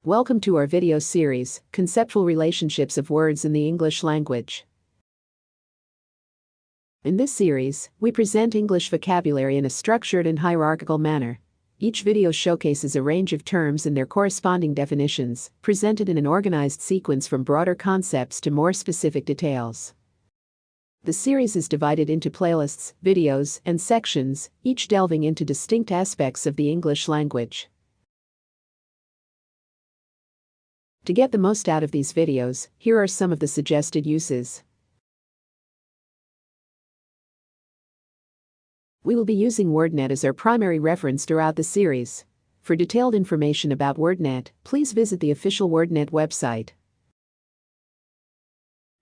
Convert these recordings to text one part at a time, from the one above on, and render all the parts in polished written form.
Welcome to our video series, Conceptual Relationships of Words in the English Language. In this series, we present English vocabulary in a structured and hierarchical manner. Each video showcases a range of terms and their corresponding definitions, presented in an organized sequence from broader concepts to more specific details. The series is divided into playlists, videos, and sections, each delving into distinct aspects of the English language. To get the most out of these videos, here are some of the suggested uses. We will be using WordNet as our primary reference throughout the series. For detailed information about WordNet, please visit the official WordNet website.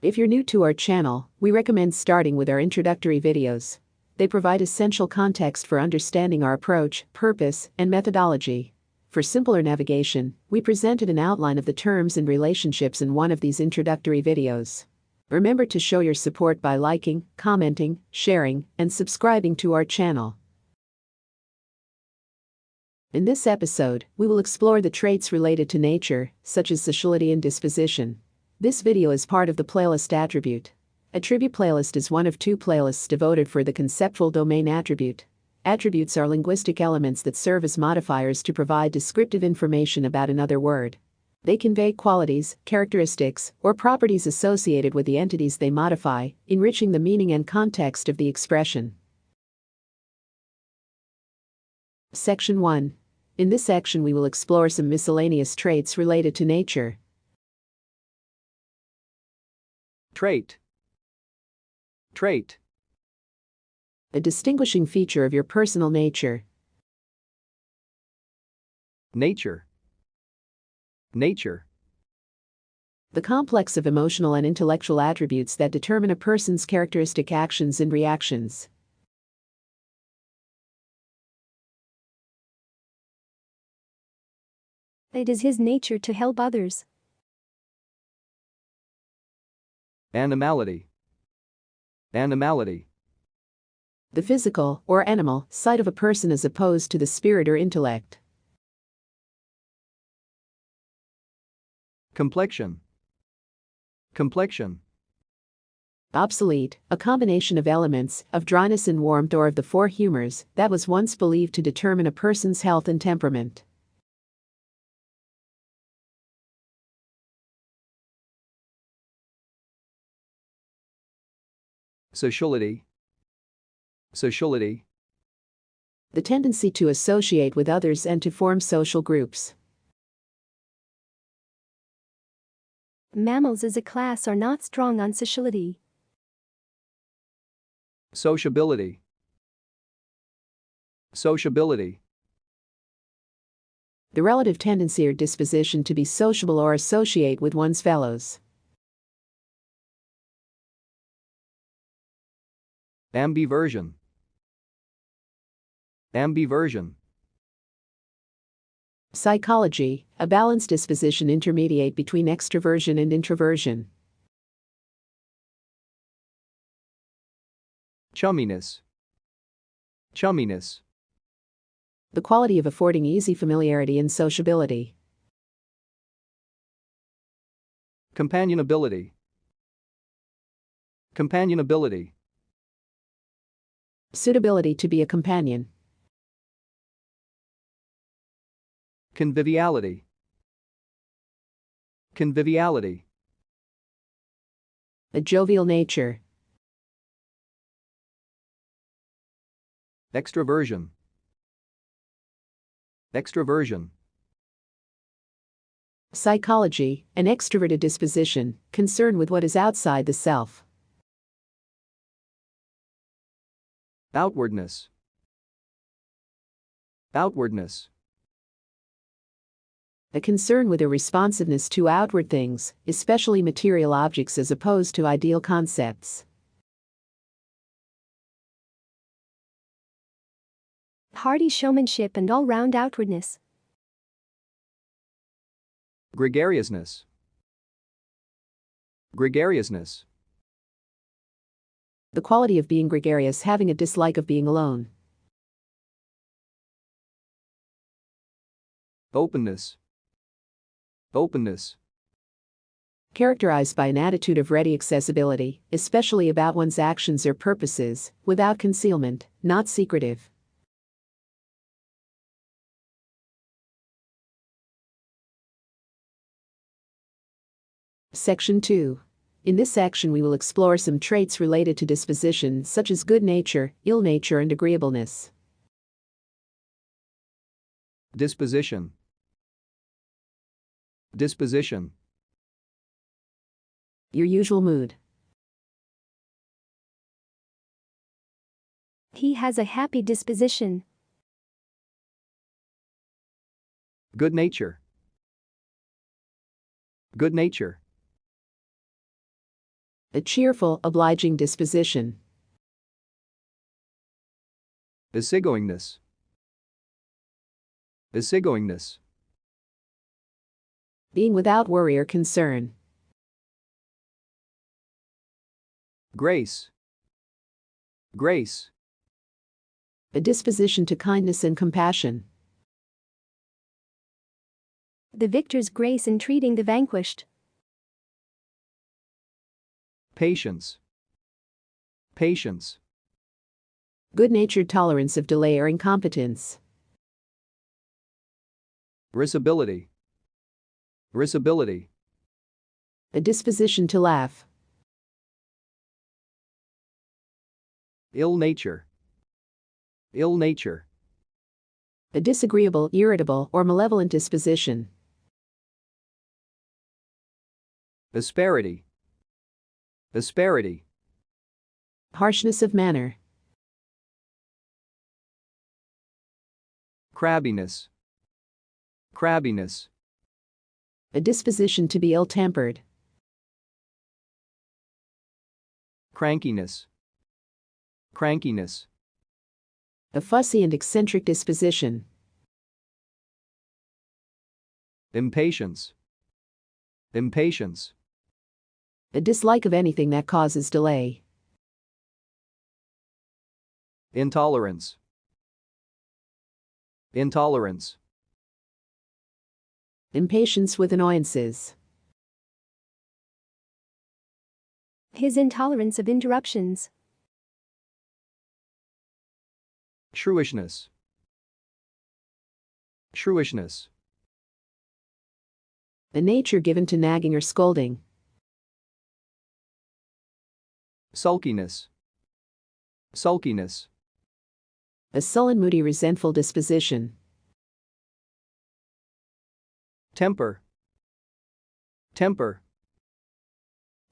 If you're new to our channel, we recommend starting with our introductory videos. They provide essential context for understanding our approach, purpose, and methodology. For simpler navigation, we presented an outline of the terms and relationships in one of these introductory videos. Remember to show your support by liking, commenting, sharing, and subscribing to our channel. In this episode, we will explore the traits related to nature, such as sociality and disposition. This video is part of the playlist attribute. Attribute playlist is one of two playlists devoted for the conceptual domain attribute. Attributes are linguistic elements that serve as modifiers to provide descriptive information about another word. They convey qualities, characteristics, or properties associated with the entities they modify, enriching the meaning and context of the expression. Section 1. In this section we will explore some miscellaneous traits related to nature. Trait. Trait. A distinguishing feature of your personal nature. Nature. Nature. The complex of emotional and intellectual attributes that determine a person's characteristic actions and reactions. It is his nature to help others. Animality. Animality. The physical, or animal, side of a person as opposed to the spirit or intellect. Complexion. Complexion. Obsolete, a combination of elements, of dryness and warmth or of the four humors, that was once believed to determine a person's health and temperament. Sociality. Sociality. The tendency to associate with others and to form social groups. Mammals as a class are not strong on sociality. Sociability. Sociability. The relative tendency or disposition to be sociable or associate with one's fellows. Ambiversion. Ambiversion. Psychology, a balanced disposition intermediate between extroversion and introversion. Chumminess. Chumminess. The quality of affording easy familiarity and sociability. Companionability. Companionability. Suitability to be a companion. Conviviality. Conviviality. A jovial nature. Extroversion. Extroversion. Psychology, an extroverted disposition, concerned with what is outside the self. Outwardness. Outwardness. A concern with a responsiveness to outward things, especially material objects as opposed to ideal concepts. Hearty showmanship and all-round outwardness. Gregariousness. Gregariousness. The quality of being gregarious, having a dislike of being alone. Openness. Openness. Characterized by an attitude of ready accessibility, especially about one's actions or purposes, without concealment, not secretive. Section 2. In this section we will explore some traits related to disposition such as good nature, ill nature and agreeableness. Disposition. Disposition. Your usual mood. He has a happy disposition. Good nature. Good nature. A cheerful, obliging disposition. Easygoingness. Easygoingness. Being without worry or concern. Grace. Grace. A disposition to kindness and compassion. The victor's grace in treating the vanquished. Patience. Patience. Good-natured tolerance of delay or incompetence. Risibility. Risibility. A disposition to laugh. Ill nature. Ill nature. A disagreeable, irritable, or malevolent disposition. Asperity. Asperity. Harshness of manner. Crabbiness. Crabbiness. A disposition to be ill-tempered. Crankiness. Crankiness. A fussy and eccentric disposition. Impatience. Impatience. A dislike of anything that causes delay. Intolerance. Intolerance. Impatience with annoyances. His intolerance of interruptions. Shrewishness. Shrewishness. A nature given to nagging or scolding. Sulkiness. Sulkiness. A sullen, moody, resentful disposition. Temper. Temper.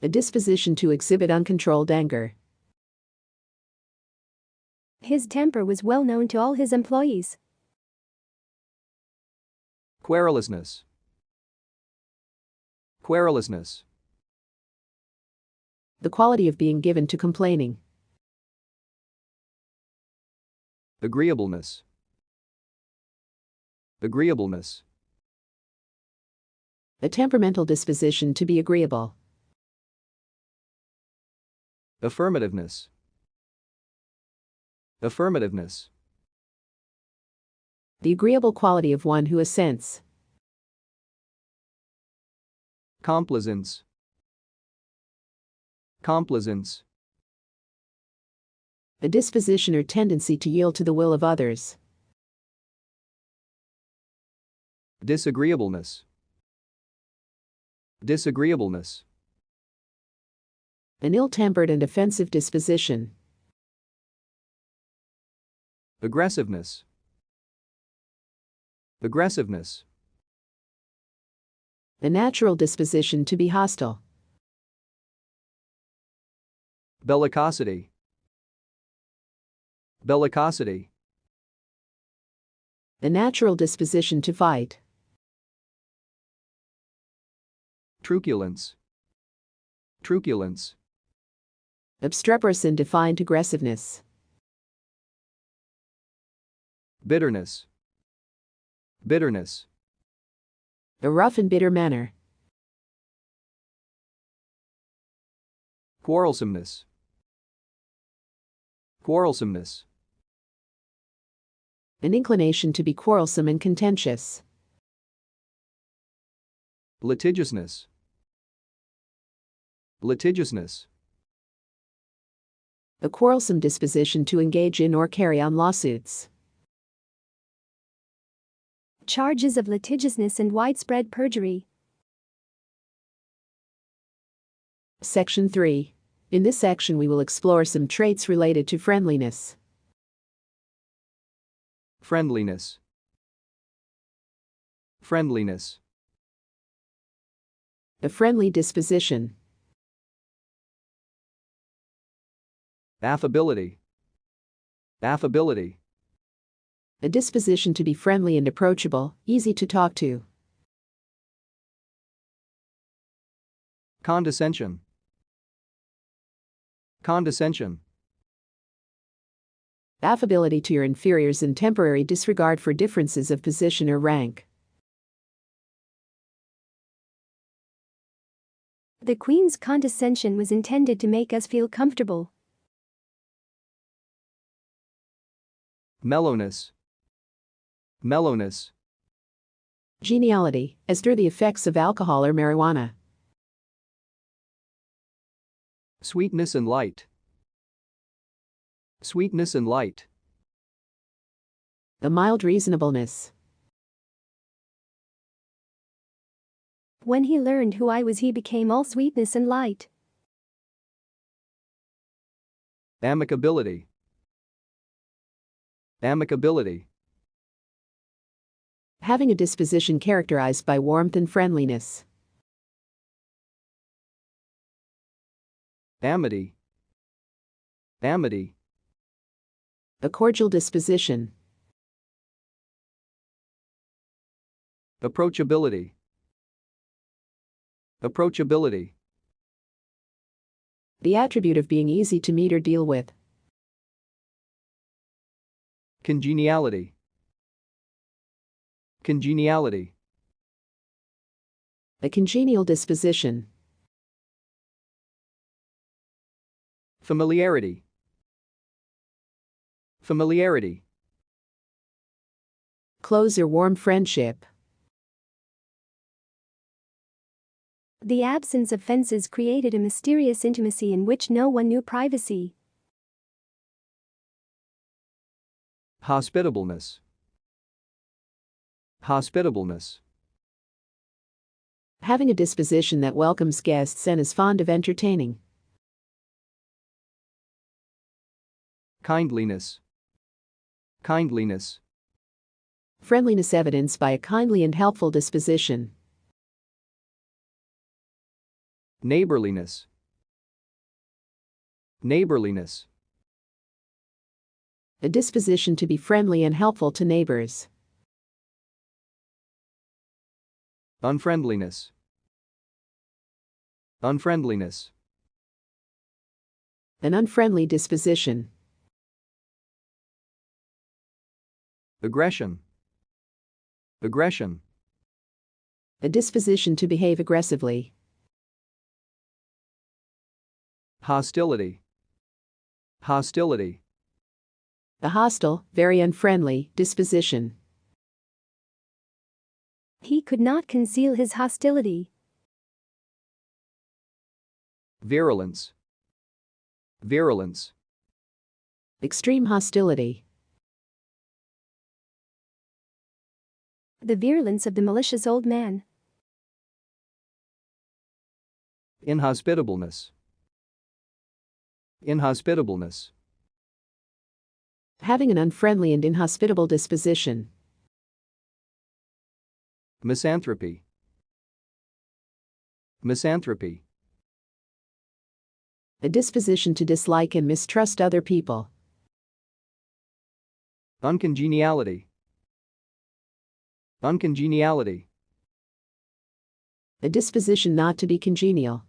A disposition to exhibit uncontrolled anger. His temper was well known to all his employees. Querulousness. Querulousness. The quality of being given to complaining. Agreeableness. Agreeableness. A temperamental disposition to be agreeable. Affirmativeness. Affirmativeness. The agreeable quality of one who assents. Complaisance. Complaisance. A disposition or tendency to yield to the will of others. Disagreeableness. Disagreeableness. An ill-tempered and offensive disposition. Aggressiveness. Aggressiveness. A natural disposition to be hostile. Bellicosity. Bellicosity. A natural disposition to fight. Truculence. Truculence. Obstreperous and defiant aggressiveness. Bitterness. Bitterness. A rough and bitter manner. Quarrelsomeness. Quarrelsomeness. An inclination to be quarrelsome and contentious. Litigiousness. Litigiousness. A quarrelsome disposition to engage in or carry on lawsuits. Charges of litigiousness and widespread perjury. Section 3. In this section we will explore some traits related to friendliness. Friendliness. Friendliness. A friendly disposition. Affability. Affability. A disposition to be friendly and approachable, easy to talk to. Condescension. Condescension. Affability to your inferiors and temporary disregard for differences of position or rank. The Queen's condescension was intended to make us feel comfortable. Mellowness. Mellowness. Geniality, as through the effects of alcohol or marijuana. Sweetness and light. Sweetness and light. A mild reasonableness. When he learned who I was, he became all sweetness and light. Amicability. Amicability. Having a disposition characterized by warmth and friendliness. Amity. Amity. A cordial disposition. Approachability. Approachability. The attribute of being easy to meet or deal with. Congeniality. Congeniality. A congenial disposition. Familiarity. Familiarity. Close or warm friendship. The absence of fences created a mysterious intimacy in which no one knew privacy. Hospitableness. Hospitableness. Having a disposition that welcomes guests and is fond of entertaining. Kindliness. Kindliness. Friendliness evidenced by a kindly and helpful disposition. Neighborliness. Neighborliness. A disposition to be friendly and helpful to neighbors. Unfriendliness. Unfriendliness. An unfriendly disposition. Aggression. Aggression. A disposition to behave aggressively. Hostility. Hostility. A hostile, very unfriendly disposition. He could not conceal his hostility. Virulence. Virulence. Extreme hostility. The virulence of the malicious old man. Inhospitableness. Inhospitableness. Having an unfriendly and inhospitable disposition. Misanthropy. Misanthropy. A disposition to dislike and mistrust other people. Uncongeniality. Uncongeniality. A disposition not to be congenial.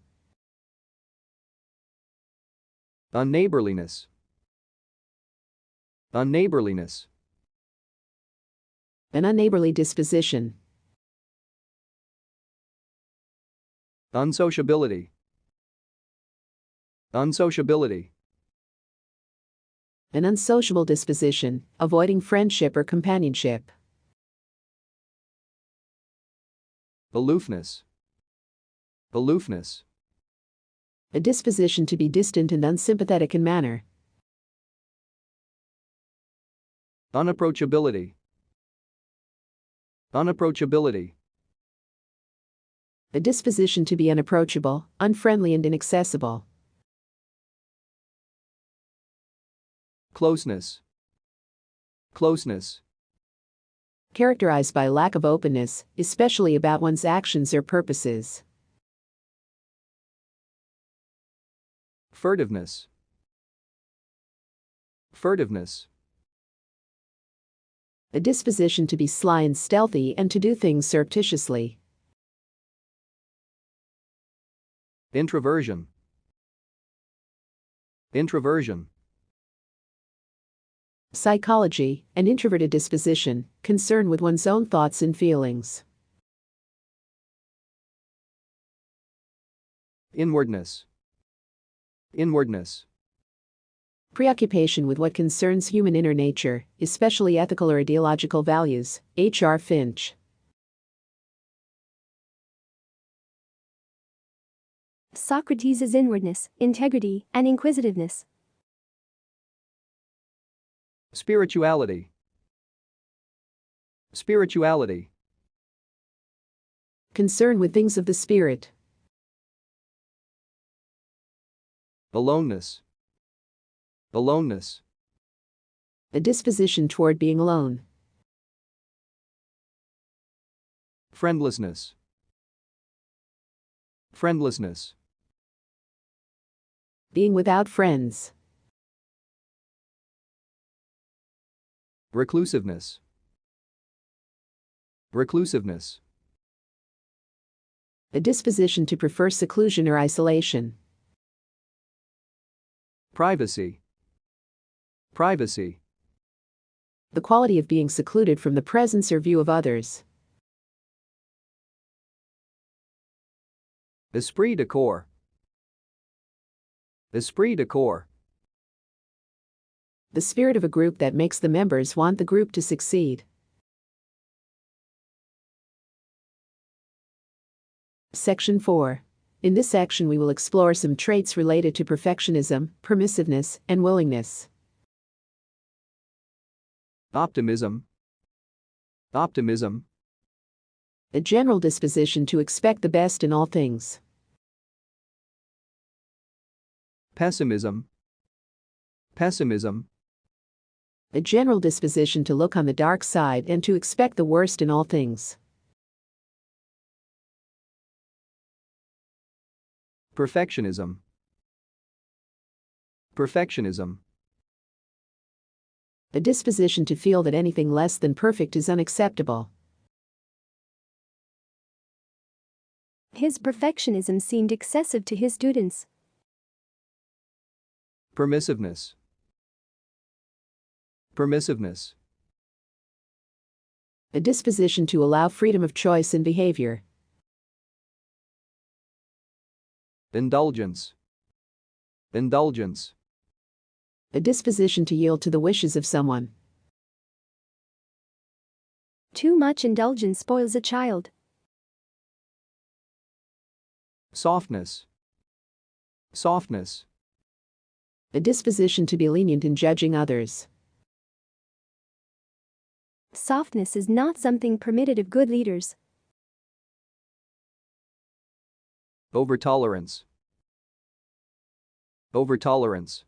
Unneighborliness. Unneighborliness. An unneighborly disposition. Unsociability. Unsociability. An unsociable disposition, avoiding friendship or companionship. Aloofness. Aloofness. A disposition to be distant and unsympathetic in manner. Unapproachability. Unapproachability. A disposition to be unapproachable, unfriendly and inaccessible. Closeness. Closeness. Characterized by lack of openness, especially about one's actions or purposes. Furtiveness. Furtiveness. A disposition to be sly and stealthy and to do things surreptitiously. Introversion. Introversion. Psychology, an introverted disposition, concern with one's own thoughts and feelings. Inwardness. Inwardness. Preoccupation with what concerns human inner nature, especially ethical or ideological values. H.R. Finch. Socrates' inwardness, integrity, and inquisitiveness. Spirituality. Spirituality. Concern with things of the spirit. Aloneness. Aloneness. A disposition toward being alone. Friendlessness. Friendlessness. Being without friends. Reclusiveness. Reclusiveness. A disposition to prefer seclusion or isolation. Privacy. Privacy. The quality of being secluded from the presence or view of others. Esprit de corps. Esprit de corps. The spirit of a group that makes the members want the group to succeed. Section 4. In this section we will explore some traits related to perfectionism, permissiveness, and willingness. Optimism. Optimism. A general disposition to expect the best in all things. Pessimism. Pessimism. A general disposition to look on the dark side and to expect the worst in all things. Perfectionism. Perfectionism. A disposition to feel that anything less than perfect is unacceptable. His perfectionism seemed excessive to his students. Permissiveness. Permissiveness. A disposition to allow freedom of choice in behavior. Indulgence. Indulgence. A disposition to yield to the wishes of someone. Too much indulgence spoils a child. Softness. Softness. A disposition to be lenient in judging others. Softness is not something permitted of good leaders. Overtolerance. Overtolerance.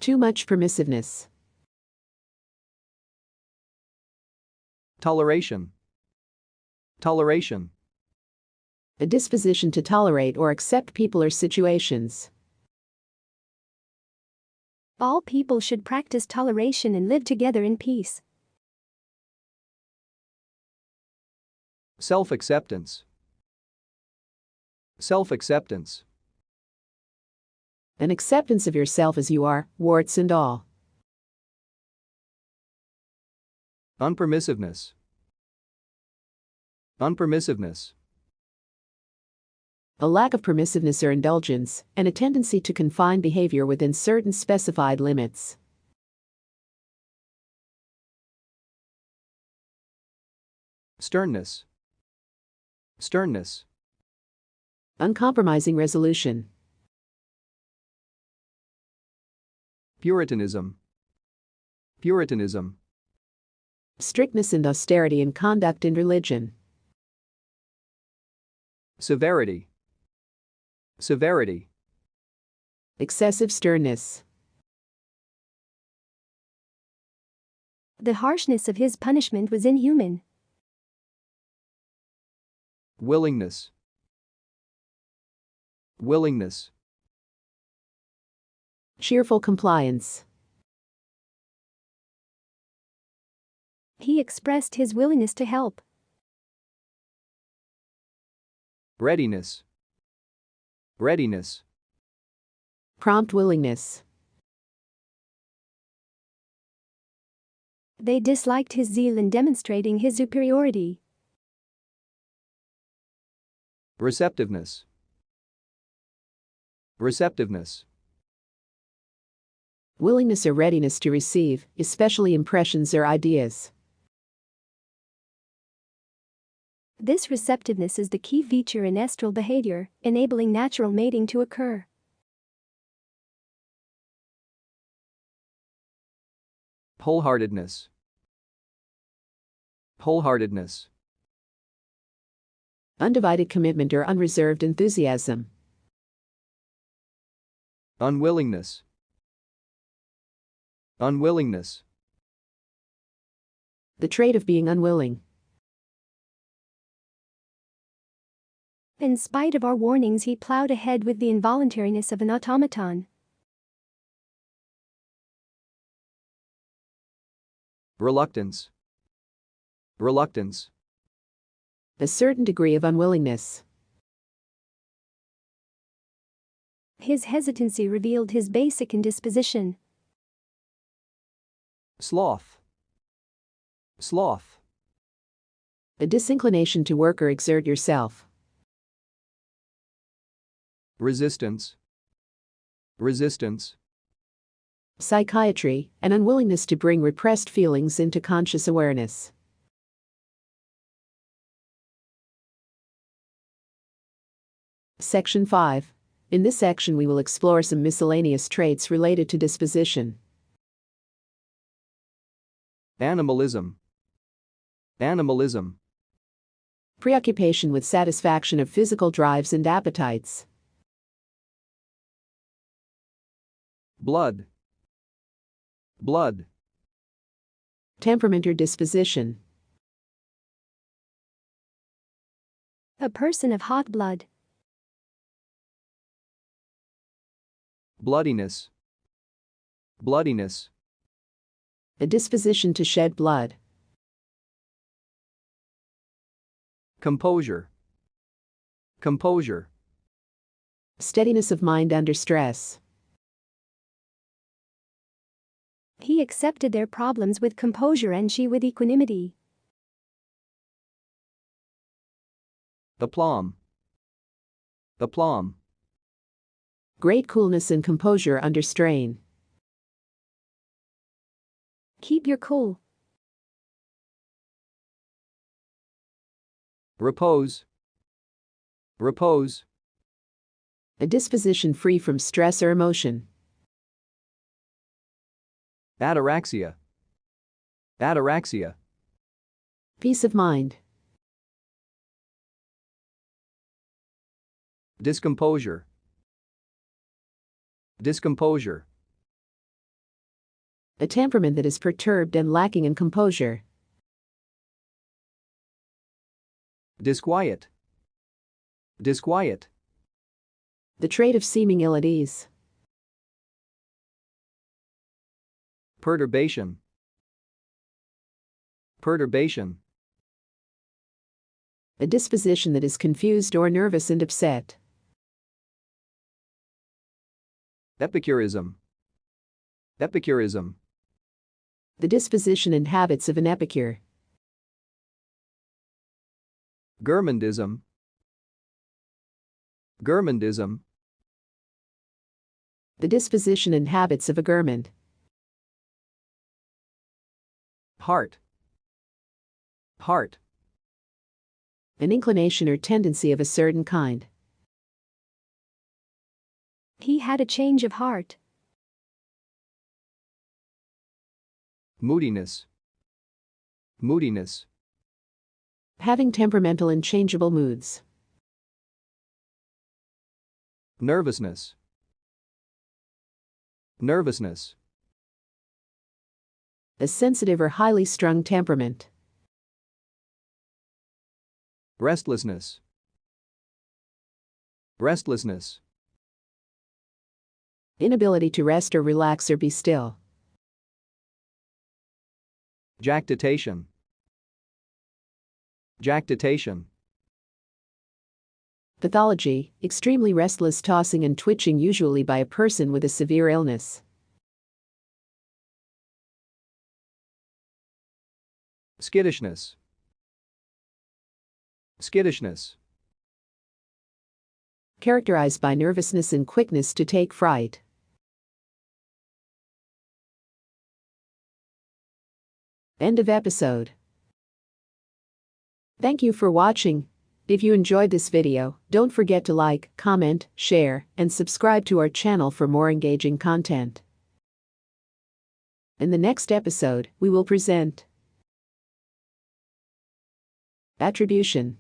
Too much permissiveness. Toleration. Toleration. A disposition to tolerate or accept people or situations. All people should practice toleration and live together in peace. Self-acceptance. Self-acceptance. An acceptance of yourself as you are, warts and all. Unpermissiveness. Unpermissiveness. A lack of permissiveness or indulgence, and a tendency to confine behavior within certain specified limits. Sternness. Sternness. Uncompromising resolution. Puritanism. Puritanism. Strictness and austerity in conduct and religion. Severity. Severity. Excessive sternness. The harshness of his punishment was inhuman. Willingness. Willingness. Cheerful compliance. He expressed his willingness to help. Readiness. Readiness. Prompt willingness. They disliked his zeal in demonstrating his superiority. Receptiveness. Receptiveness. Willingness or readiness to receive, especially impressions or ideas. This receptiveness is the key feature in estral behavior, enabling natural mating to occur. Wholeheartedness. Wholeheartedness. Undivided commitment or unreserved enthusiasm. Unwillingness. Unwillingness. The trait of being unwilling. In spite of our warnings, he plowed ahead with the involuntariness of an automaton. Reluctance. Reluctance. A certain degree of unwillingness. His hesitancy revealed his basic indisposition. Sloth. Sloth. A disinclination to work or exert yourself. Resistance. Resistance. Psychiatry, an unwillingness to bring repressed feelings into conscious awareness. Section 5. In this section we will explore some miscellaneous traits related to disposition. Animalism. Animalism. Preoccupation with satisfaction of physical drives and appetites. Blood. Blood. Temperament or disposition. A person of hot blood. Bloodiness. Bloodiness. A disposition to shed blood. Composure. Composure. Steadiness of mind under stress. He accepted their problems with composure and she with equanimity. Aplomb. Aplomb. Great coolness and composure under strain. Keep your cool. Repose. Repose. A disposition free from stress or emotion. Ataraxia. Ataraxia. Peace of mind. Discomposure. Discomposure. A temperament that is perturbed and lacking in composure. Disquiet. Disquiet. The trait of seeming ill at ease. Perturbation. Perturbation. A disposition that is confused or nervous and upset. Epicurism. Epicurism. The disposition and habits of an epicure. Gourmandism. Gourmandism. The disposition and habits of a gourmand. Heart. Heart. An inclination or tendency of a certain kind. He had a change of heart. Moodiness. Moodiness. Having temperamental and changeable moods. Nervousness. Nervousness. A sensitive or highly strung temperament. Restlessness. Restlessness. Inability to rest or relax or be still. Jactitation. Jactitation. Pathology, extremely restless tossing and twitching, usually by a person with a severe illness. Skittishness. Skittishness. Characterized by nervousness and quickness to take fright. End of episode. Thank you for watching. If you enjoyed this video, don't forget to like, comment, share, and subscribe to our channel for more engaging content. In the next episode, we will present Attribution.